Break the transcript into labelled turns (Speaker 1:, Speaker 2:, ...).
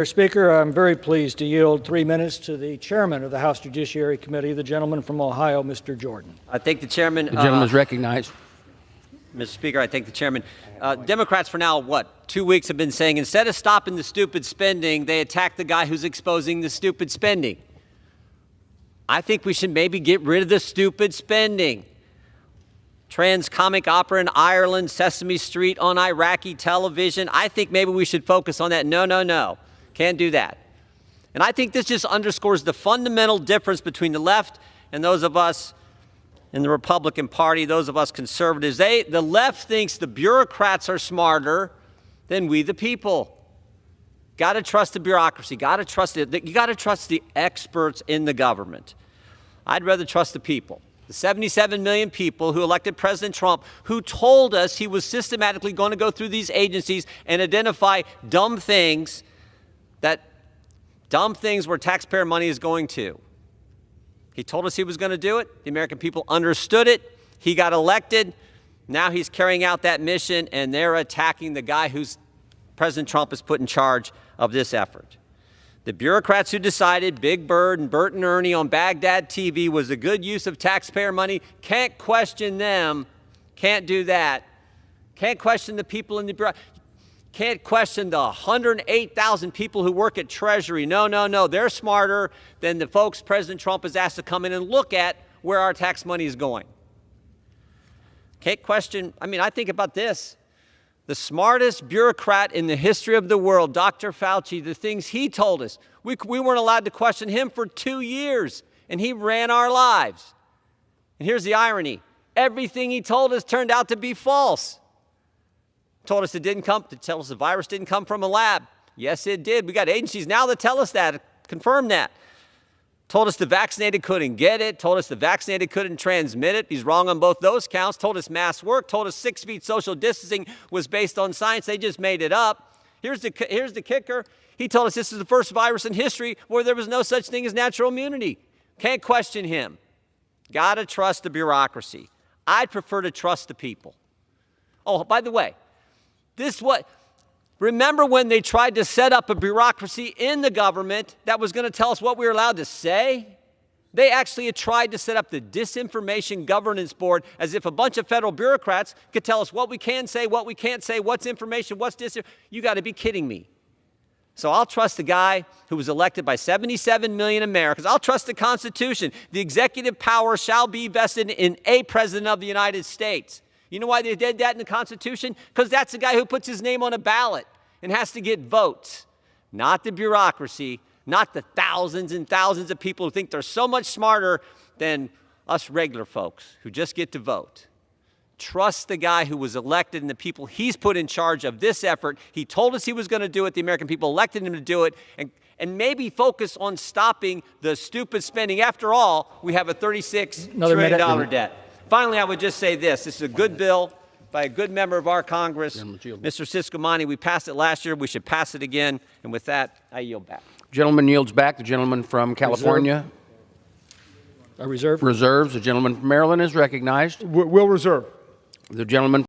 Speaker 1: Mr. Speaker, I'm very pleased to yield 3 minutes to the chairman of the House Judiciary Committee, the gentleman from Ohio, Mr. Jordan.
Speaker 2: I thank the chairman.
Speaker 3: The gentleman is recognized.
Speaker 2: Mr. Speaker, I thank the chairman. Democrats for now, 2 weeks have been saying instead of stopping the stupid spending, they attack the guy who's exposing the stupid spending. I think we should maybe get rid of the stupid spending. Trans comic opera in Ireland, Sesame Street on Iraqi television. I think maybe we should focus on that. No. Can't do that. And I think this just underscores the fundamental difference between the left and those of us in the Republican Party, those of us conservatives. The left thinks the bureaucrats are smarter than we the people. Got to trust the bureaucracy. Got to trust you got to trust the experts in the government. I'd rather trust the people. The 77 million people who elected President Trump, who told us he was systematically going to go through these agencies and identify dumb things where taxpayer money is going to. He told us he was going to do it. The American people understood it. He got elected. Now he's carrying out that mission, and they're attacking the guy who's President Trump has put in charge of this effort. The bureaucrats who decided Big Bird and Bert and Ernie on Baghdad TV was a good use of taxpayer money, can't question them, can't do that. Can't question the people in the bureau. Can't question the 108,000 people who work at Treasury. No. They're smarter than the folks President Trump has asked to come in and look at where our tax money is going. Can't question, I think about this. The smartest bureaucrat in the history of the world, Dr. Fauci, the things he told us, we weren't allowed to question him for 2 years, and he ran our lives. And here's the irony. Everything he told us turned out to be false. Told us tell us the virus didn't come from a lab. Yes, it did. We got agencies now that tell us that, confirm that. Told us the vaccinated couldn't get it. Told us the vaccinated couldn't transmit it. He's wrong on both those counts. Told us masks work. Told us 6 feet social distancing was based on science. They just made it up. Here's the kicker. He told us this is the first virus in history where there was no such thing as natural immunity. Can't question him. Got to trust the bureaucracy. I'd prefer to trust the people. Oh, by the way, remember when they tried to set up a bureaucracy in the government that was going to tell us what we were allowed to say? They actually had tried to set up the Disinformation Governance Board as if a bunch of federal bureaucrats could tell us what we can say, what we can't say, what's information, what's disinformation. You got to be kidding me. So I'll trust the guy who was elected by 77 million Americans. I'll trust the Constitution. The executive power shall be vested in a president of the United States. You know why they did that in the Constitution? Because that's the guy who puts his name on a ballot and has to get votes, not the bureaucracy, not the thousands and thousands of people who think they're so much smarter than us regular folks who just get to vote. Trust the guy who was elected and the people he's put in charge of this effort. He told us he was going to do it. The American people elected him to do it. And maybe focus on stopping the stupid spending. After all, we have a $36 trillion debt. Finally, I would just say this. This is a good bill by a good member of our Congress, Mr. Ciscomani. We passed it last year. We should pass it again. And with that, I yield back.
Speaker 3: Gentleman yields back. The gentleman from California.
Speaker 1: Reserve.
Speaker 3: Reserves. The gentleman from Maryland is recognized.
Speaker 4: Will reserve.
Speaker 3: The gentleman